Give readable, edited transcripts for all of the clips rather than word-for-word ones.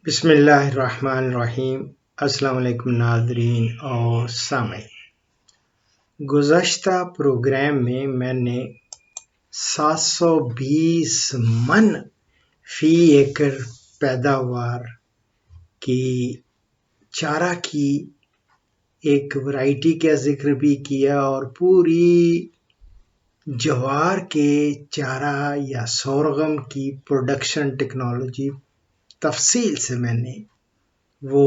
بسم اللہ الرحمن الرحیم۔ السلام علیکم ناظرین اور سامعین۔ گزشتہ پروگرام میں نے 720 من فی ایکڑ پیداوار کی چارہ کی ایک ورائٹی کا ذکر بھی کیا اور پوری جوار کے چارہ یا سورغم کی پروڈکشن ٹیکنالوجی تفصیل سے میں نے وہ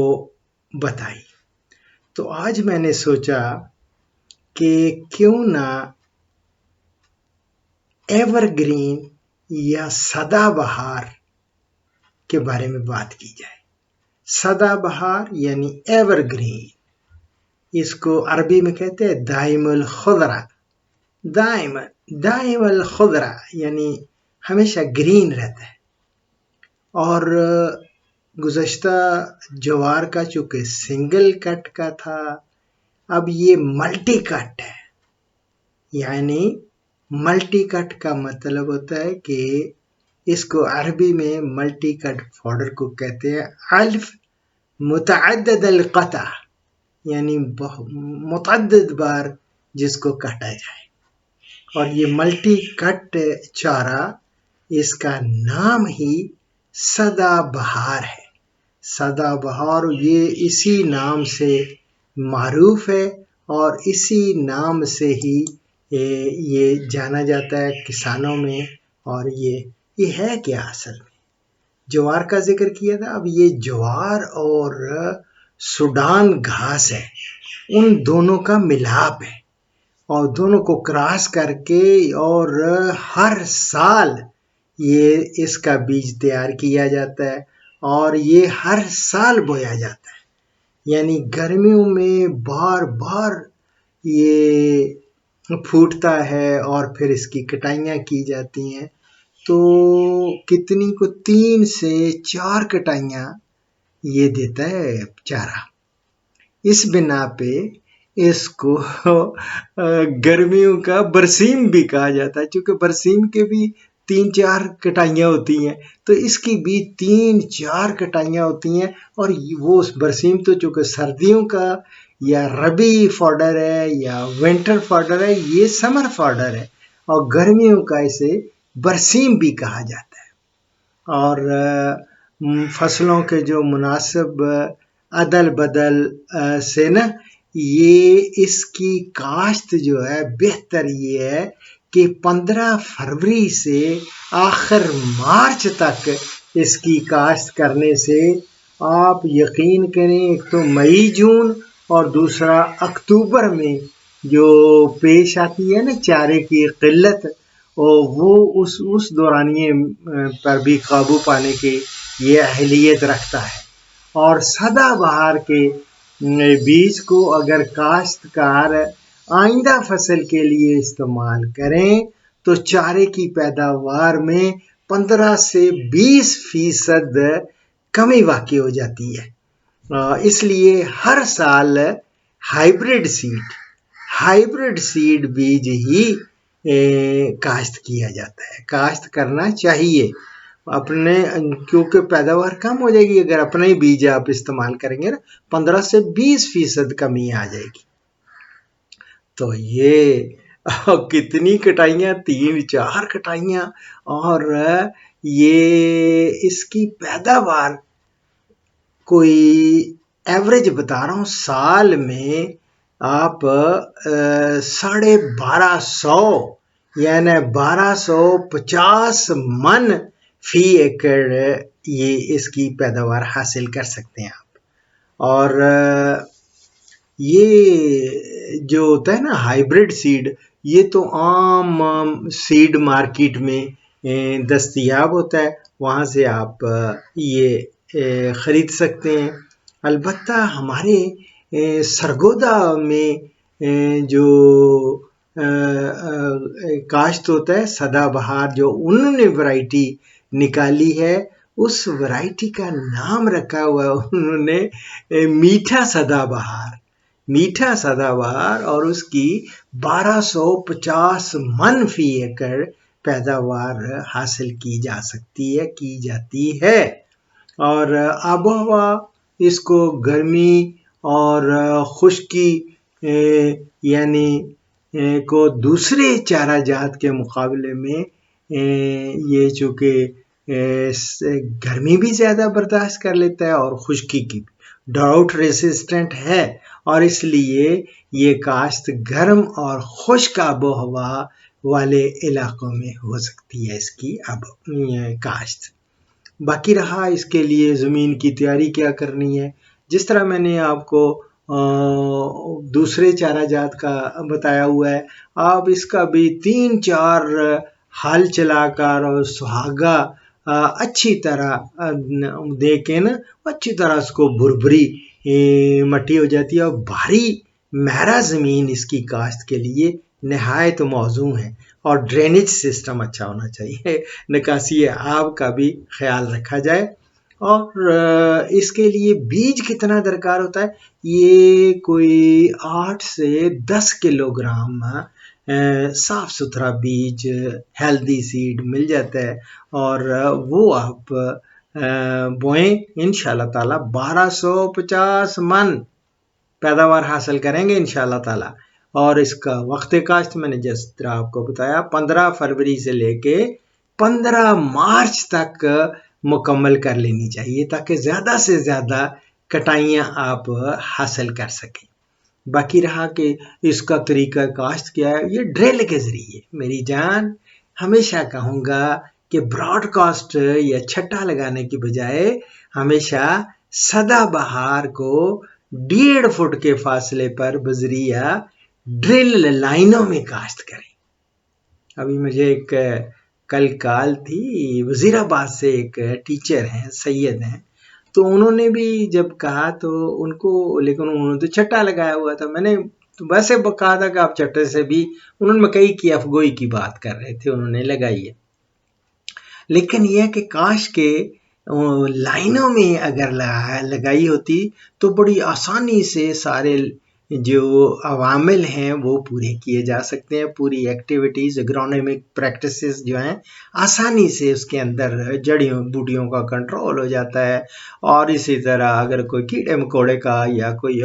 بتائی۔ تو آج میں نے سوچا کہ کیوں نہ ایور گرین یا سدا بہار کے بارے میں بات کی جائے۔ سدا بہار یعنی ایور گرین، اس کو عربی میں کہتے ہیں دائم الخضرہ۔ دائم الخضرہ یعنی ہمیشہ گرین رہتا ہے۔ اور گزشتہ جوار کا چونکہ سنگل کٹ کا تھا، اب یہ ملٹی کٹ ہے۔ یعنی ملٹی کٹ کا مطلب ہوتا ہے کہ اس کو عربی میں ملٹی کٹ فوڈر کو کہتے ہیں الف متعدد القطع، یعنی متعدد بار جس کو کاٹا جائے۔ اور یہ ملٹی کٹ چارہ، اس کا نام ہی سدا بہار ہے۔ سدا بہار یہ اسی نام سے معروف ہے اور اسی نام سے ہی یہ جانا جاتا ہے کسانوں میں۔ اور یہ ہے کیا اصل میں؟ جوار کا ذکر کیا تھا، اب یہ جوار اور سوڈان گھاس ہے، ان دونوں کا ملاپ ہے اور دونوں کو کراس کر کے اور ہر سال یہ اس کا بیج تیار کیا جاتا ہے اور یہ ہر سال بویا جاتا ہے۔ یعنی گرمیوں میں بار بار یہ پھوٹتا ہے اور پھر اس کی کٹائیاں کی جاتی ہیں۔ تو کتنی کو 3 سے 4 کٹائیاں یہ دیتا ہے چارہ۔ اس بنا پہ اس کو گرمیوں کا برسیم بھی کہا جاتا ہے، چونکہ برسیم کے بھی 3-4 کٹائیاں ہوتی ہیں، تو اس کی بھی 3-4 کٹائیاں ہوتی ہیں۔ اور وہ برسیم تو چونکہ سردیوں کا یا ربی فوڈر ہے یا ونٹر فوڈر ہے، یہ سمر فوڈر ہے اور گرمیوں کا اسے برسیم بھی کہا جاتا ہے۔ اور فصلوں کے جو مناسب عدل بدل سے نا، یہ اس کی کاشت جو ہے بہتر یہ ہے کہ 15 فروری سے آخر مارچ تک اس کی کاشت کرنے سے آپ یقین کریں، ایک تو مئی جون اور دوسرا اکتوبر میں جو پیش آتی ہے نا چارے کی قلت، وہ اس دورانیے پر بھی قابو پانے کی یہ اہلیت رکھتا ہے۔ اور سدا بہار کے بیج کو اگر کاشتکار آئندہ فصل کے لیے استعمال کریں تو چارے کی پیداوار میں 15 سے 20% کمی واقع ہو جاتی ہے۔ اس لیے ہر سال ہائیبرڈ سیڈ بیج ہی کاشت کیا جاتا ہے، کاشت کرنا چاہیے اپنے، کیونکہ پیداوار کم ہو جائے گی اگر اپنا ہی بیج آپ استعمال کریں گے نا، 15 سے 20% کمی آ جائے گی۔ تو یہ کتنی کٹائیاں، 3-4 کٹائیاں، اور یہ اس کی پیداوار کوئی ایوریج بتا رہا ہوں، سال میں آپ 1250 یعنی 1250 من فی ایکڑ یہ اس کی پیداوار حاصل کر سکتے ہیں آپ۔ اور یہ جو ہوتا ہے نا ہائیبرڈ سیڈ، یہ تو عام سیڈ مارکیٹ میں دستیاب ہوتا ہے، وہاں سے آپ یہ خرید سکتے ہیں۔ البتہ ہمارے سرگودا میں جو کاشت ہوتا ہے سدا بہار، جو انہوں نے ورائٹی نکالی ہے، اس ورائٹی کا نام رکھا ہوا ہے انہوں نے میٹھا سدا بہار، اور اس کی 1250 من فی ایکڑ پیداوار حاصل کی جاتی ہے۔ اور آب و ہوا اس کو گرمی اور خشکی یعنی کو دوسرے چارہ جات کے مقابلے میں یہ چونکہ گرمی بھی زیادہ برداشت کر لیتا ہے اور خشکی کی بھی ڈراؤٹ ریزسٹنٹ ہے، اور اس لیے یہ کاشت گرم اور خشک آب و ہوا والے علاقوں میں ہو سکتی ہے اس کی کاشت۔ باقی رہا اس کے لیے زمین کی تیاری کیا کرنی ہے، جس طرح میں نے آپ کو دوسرے چارہ جات کا بتایا ہوا ہے، آپ اس کا بھی 3-4 ہل چلا کر اور سہاگا اچھی طرح دے کے نا اچھی طرح اس کو بھربھری مٹی ہو جاتی ہے، اور بھاری مہرا زمین اس کی کاشت کے لیے نہایت موزوں ہے، اور ڈرینیج سسٹم اچھا ہونا چاہیے، نکاسی آب کا بھی خیال رکھا جائے۔ اور اس کے لیے بیج کتنا درکار ہوتا ہے، یہ کوئی 8 سے 10 کلو گرام صاف ستھرا بیج ہیلدی سیڈ مل جاتا ہے، اور وہ آپ بوئیں، انشاءاللہ تعالی 1250 من پیداوار حاصل کریں گے انشاءاللہ تعالی۔ اور اس کا وقت کاشت میں نے جس طرح آپ کو بتایا 15 فروری سے لے کے 15 مارچ تک مکمل کر لینی چاہیے، تاکہ زیادہ سے زیادہ کٹائیاں آپ حاصل کر سکیں۔ باقی رہا کہ اس کا طریقہ کاشت کیا ہے، یہ ڈرل کے ذریعے، میری جان ہمیشہ کہوں گا کہ براڈ کاسٹ یا چھٹا لگانے کی بجائے ہمیشہ سدا بہار کو 1.5 فٹ کے فاصلے پر بذریعہ ڈرل لائنوں میں کاشت کریں۔ ابھی مجھے ایک کل کال تھی، وزیر آباد سے ایک ٹیچر ہیں، سید ہیں، تو انہوں نے بھی جب کہا تو ان کو، لیکن انہوں نے تو چھٹا لگایا ہوا تھا، میں نے ویسے کہا تھا کہ آپ چھٹے سے بھی، انہوں نے مکئی کی افگوئی کی بات کر رہے تھے، انہوں نے لگائی ہے، لیکن یہ کہ کاش کے لائنوں میں اگر لگائی ہوتی تو بڑی آسانی سے سارے جو عوامل ہیں وہ پورے کیے جا سکتے ہیں، پوری ایکٹیویٹیز اگرونومک پریکٹسز جو ہیں آسانی سے اس کے اندر جڑیوں بوٹیوں کا کنٹرول ہو جاتا ہے، اور اسی طرح اگر کوئی کیڑے مکوڑے کا یا کوئی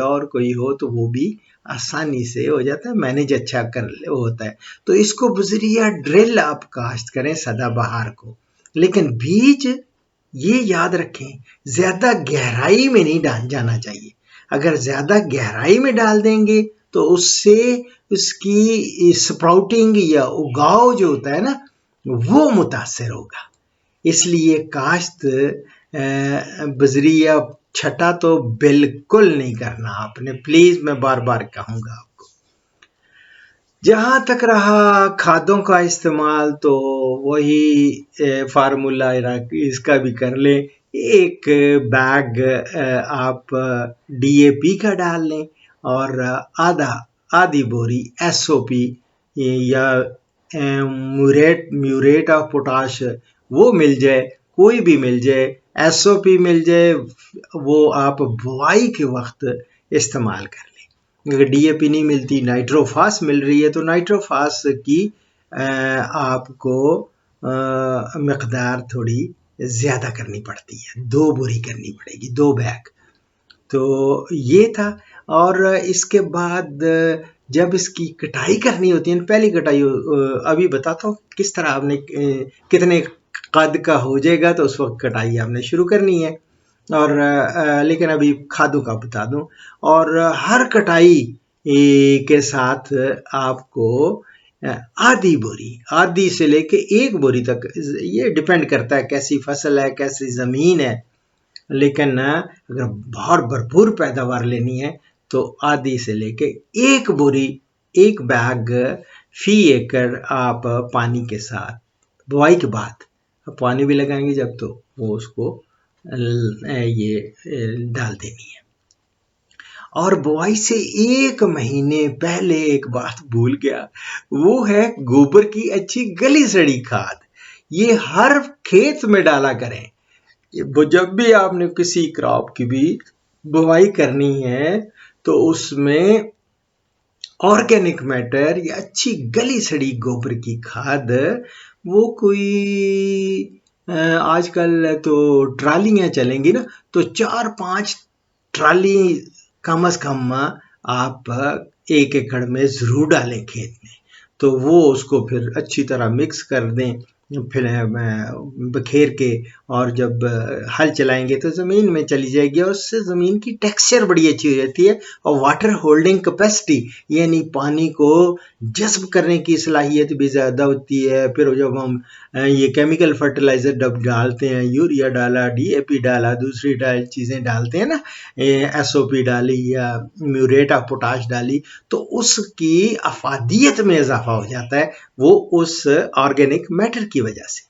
ہو تو وہ بھی آسانی سے ہو جاتا ہے، مینیج اچھا ہوتا ہے۔ تو اس کو بذریعہ ڈرل آپ کاشت کریں سدا بہار کو، لیکن بیج یہ یاد رکھیں زیادہ گہرائی میں نہیں جانا چاہیے، اگر زیادہ گہرائی میں ڈال دیں گے تو اس سے اس کی سپراؤٹنگ یا اگاؤ جو ہوتا ہے نا وہ متاثر ہوگا۔ اس لیے کاشت بذریعہ چھٹا تو بالکل نہیں کرنا آپ نے، پلیز میں بار بار کہوں گا آپ کو۔ جہاں تک رہا کھادوں کا استعمال تو وہی فارمولا اس کا بھی کر لیں، ایک بیگ آپ ڈی اے پی کا ڈال لیں اور آدھی بوری SOP یا میوریٹ آف پوٹاش وہ مل جائے، کوئی بھی مل جائے، SOP مل جائے، وہ آپ بوائی کے وقت استعمال کر لیں۔ اگر ڈی اے پی نہیں ملتی، نائٹروفاس مل رہی ہے تو نائٹروفاس کی آپ کو مقدار تھوڑی زیادہ کرنی پڑتی ہے، 2 بوری کرنی پڑے گی، 2 بیگ۔ تو یہ تھا، اور اس کے بعد جب اس کی کٹائی کرنی ہوتی ہے، پہلی کٹائی ابھی بتاتا ہوں کس طرح آپ نے کتنے قد کا ہو جائے گا تو اس وقت کٹائی آپ نے شروع کرنی ہے، اور لیکن ابھی کھادوں کا بتا دوں۔ اور ہر کٹائی کے ساتھ آپ کو آدھی سے لے کے 1 بوری تک، یہ ڈیپینڈ کرتا ہے کیسی فصل ہے، کیسی زمین ہے، لیکن اگر بہت بھرپور پیداوار لینی ہے تو آدھی سے لے کے 1 بوری، 1 بیگ فی ایکڑ آپ پانی کے ساتھ بوائی کے بعد پانی بھی لگائیں گے جب تو وہ اس کو یہ ڈال دینی ہے۔ اور بوائی سے 1 مہینے پہلے ایک بات بھول گیا، وہ ہے گوبر کی اچھی گلی سڑی کھاد، یہ ہر کھیت میں ڈالا کریں۔ جب بھی آپ نے کسی کراپ کی بھی بوائی کرنی ہے تو اس میں آرگینک میٹر یا اچھی گلی سڑی گوبر کی کھاد، وہ کوئی آج کل تو ٹرالیاں چلیں گی نا، تو 4-5 ٹرالی کم از کم آپ 1 ایکڑ میں ضرور ڈالیں کھیت میں، تو وہ اس کو پھر اچھی طرح مکس کر دیں، پھر بکھیر کے، اور جب ہل چلائیں گے تو زمین میں چلی جائے گی، اور اس سے زمین کی ٹیکسچر بڑی اچھی ہو جاتی ہے، اور واٹر ہولڈنگ کیپیسٹی یعنی پانی کو جذب کرنے کی صلاحیت بھی زیادہ ہوتی ہے۔ پھر جب ہم یہ کیمیکل فرٹیلائزر ڈالتے ہیں، یوریا ڈالا، ڈی اے پی ڈالا، دوسری چیزیں ڈالتے ہیں نا، ایس او پی ڈالی یا میوریٹ آف پوٹاش ڈالی، تو اس کی افادیت میں اضافہ ہو جاتا ہے، وہ اس آرگینک میٹر کی وجہ سے۔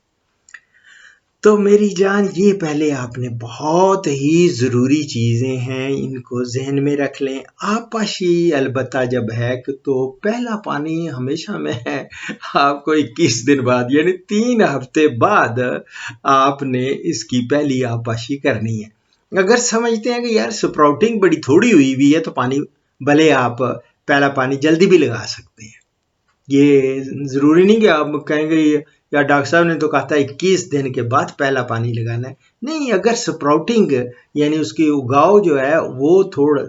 تو میری جان، یہ پہلے آپ نے بہت ہی ضروری چیزیں ہیں، ان کو ذہن میں رکھ لیں۔ آبپاشی البتہ جب ہے تو پہلا پانی ہمیشہ میں آپ کو 21 دن بعد یعنی 3 ہفتے بعد آپ نے اس کی پہلی آبپاشی کرنی ہے۔ اگر سمجھتے ہیں کہ یار سپراؤٹنگ بڑی تھوڑی ہوئی ہے تو پانی بھلے آپ پہلا پانی جلدی بھی لگا سکتے ہیں، یہ ضروری نہیں کہ آپ کہیں گے یا ڈاکٹر صاحب نے تو کہا تھا 21 دن کے بعد پہلا پانی لگانا ہے۔ نہیں، اگر سپراؤٹنگ یعنی اس کی اگاؤ جو ہے وہ تھوڑا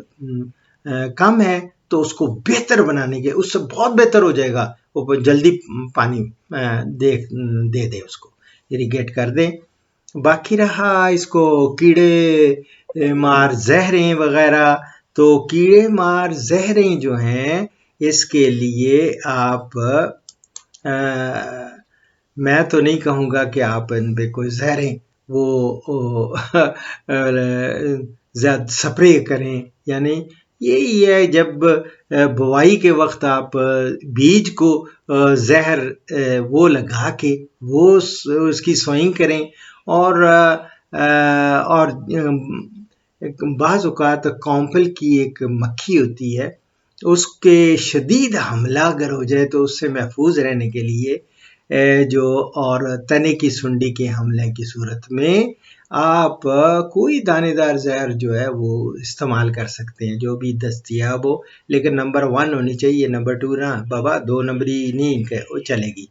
کم ہے تو اس کو بہتر بنانے کے، اس سے بہت بہتر ہو جائے گا، وہ جلدی پانی دے دیں، اس کو اریگیٹ کر دیں۔ باقی رہا اس کو کیڑے مار زہریں وغیرہ، تو کیڑے مار زہریں جو ہیں اس کے لیے آپ میں تو نہیں کہوں گا کہ آپ ان پہ کوئی زہریں وہ زیادہ سپرے کریں، یعنی یہی ہے جب بوائی کے وقت آپ بیج کو زہر وہ لگا کے وہ اس کی سوئنگ کریں، اور بعض اوقات کامپل کی ایک مکھی ہوتی ہے، اس کے شدید حملہ اگر ہو جائے تو اس سے محفوظ رہنے کے لیے اور تنے کی سنڈی کے حملے کی صورت میں آپ کوئی دانے دار زہر جو ہے وہ استعمال کر سکتے ہیں، جو بھی دستیاب ہو، لیکن نمبر 1 ہونی چاہیے، نمبر 2 نا بابا 2 نمبری نہیں وہ چلے گی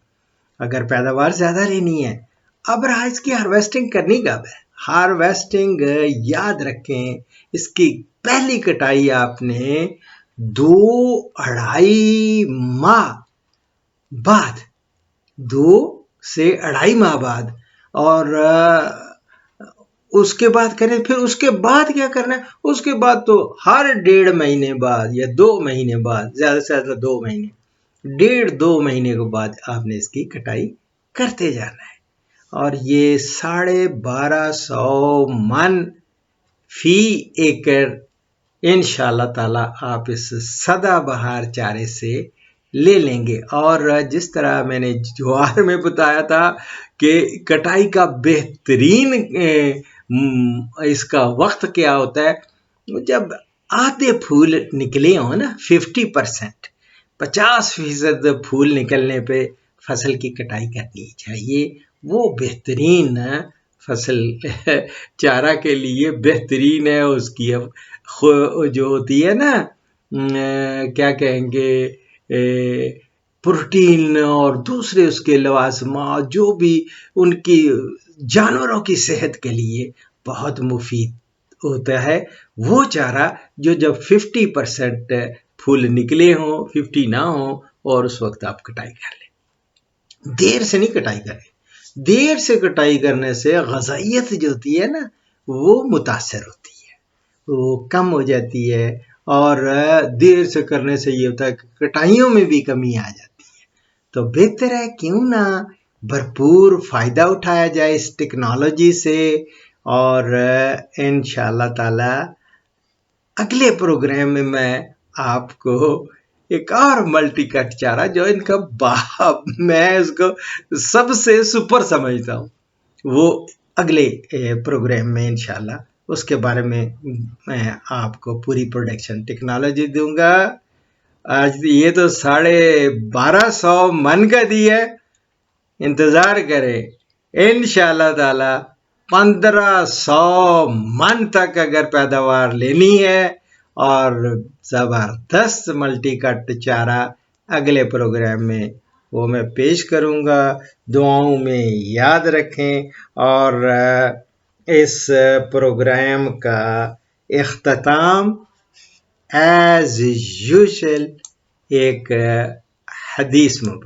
اگر پیداوار زیادہ لینی ہے۔ اب رہا اس کی ہارویسٹنگ کرنی کب ہے؟ ہارویسٹنگ یاد رکھیں، اس کی پہلی کٹائی آپ نے 2-2.5 ماہ بعد، 2 سے 2.5 ماہ بعد، اور اس کے بعد کریں۔ پھر اس کے بعد کیا کرنا ہے؟ اس کے بعد تو ہر 1.5 مہینے بعد یا 2 مہینے بعد، زیادہ سے زیادہ 2 مہینے، 1.5-2 مہینے کے بعد آپ نے اس کی کٹائی کرتے جانا ہے، اور یہ 1250 من فی ایکڑ انشاءاللہ تعالی آپ اس سدا بہار چارے سے لے لیں گے۔ اور جس طرح میں نے جوار میں بتایا تھا کہ کٹائی کا بہترین اس کا وقت کیا ہوتا ہے، جب آدھے پھول نکلے ہوں نا، 50% پھول نکلنے پہ فصل کی کٹائی کرنی چاہیے۔ وہ بہترین فصل چارہ کے لیے بہترین ہے، اس کی جو ہوتی ہے نا کیا کہیں گے پروٹین اور دوسرے اس کے لوازمات جو بھی ان کی جانوروں کی صحت کے لیے بہت مفید ہوتا ہے، وہ چارہ جو جب 50% پھول نکلے ہوں، 50 نہ ہوں، اور اس وقت آپ کٹائی کر لیں۔ دیر سے نہیں کٹائی کریں، دیر سے کٹائی کرنے سے غذائیت جو ہوتی ہے نا وہ متاثر ہوتی ہے، وہ کم ہو جاتی ہے، اور دیر سے کرنے سے یہ ہوتا ہے کہ کٹائیوں میں بھی کمی آ جاتی ہے۔ تو بہتر ہے کیوں نہ بھرپور فائدہ اٹھایا جائے اس ٹیکنالوجی سے، اور انشاءاللہ تعالی اگلے پروگرام میں آپ کو ایک اور ملٹی کٹ چارہ جو ان کا میں اس کو سب سے سپر سمجھتا ہوں، وہ اگلے پروگرام میں انشاءاللہ اس کے بارے میں آپ کو پوری پروڈکشن ٹیکنالوجی دوں گا۔ آج یہ تو 1250 من کا دی ہے، انتظار کریں انشاءاللہ تعالی 1500 من تک اگر پیداوار لینی ہے، اور زبردست ملٹی کٹ چارہ اگلے پروگرام میں وہ میں پیش کروں گا. دعاؤں میں یاد رکھیں اور اس پروگرام کا اختتام ایز یوزول ایک حدیث مبارک.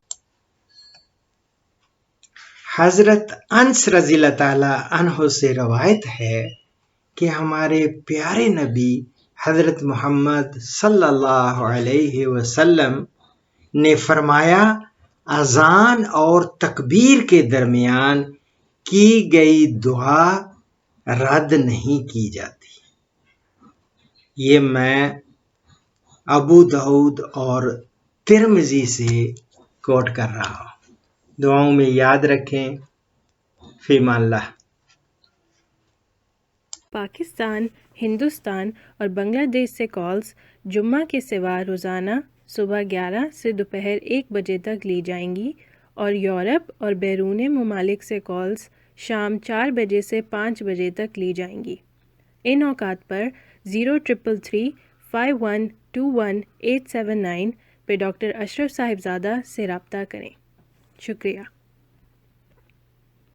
حضرت انس رضی اللہ تعالی عنہ سے روایت ہے کہ ہمارے پیارے نبی حضرت محمد صلی اللہ علیہ وسلم نے فرمایا اذان اور تکبیر کے درمیان کی گئی دعا رد نہیں کی جاتی. یہ میں ابو داؤد اور ترمذی سے کوٹ کر رہا ہوں. دعاؤں میں یاد رکھیں. فی امان اللہ. پاکستان، ہندوستان اور بنگلہ دیش سے کالز جمعہ کے سوا روزانہ صبح 11 سے دوپہر 1 بجے تک لی جائیں گی اور یورپ اور بیرون ممالک سے کالز شام 4 بجے سے 5 بجے تک لی جائیں گی. ان اوقات پر 0333 5121 879 پہ ڈاکٹر اشرف صاحبزادہ سے رابطہ کریں. شکریہ.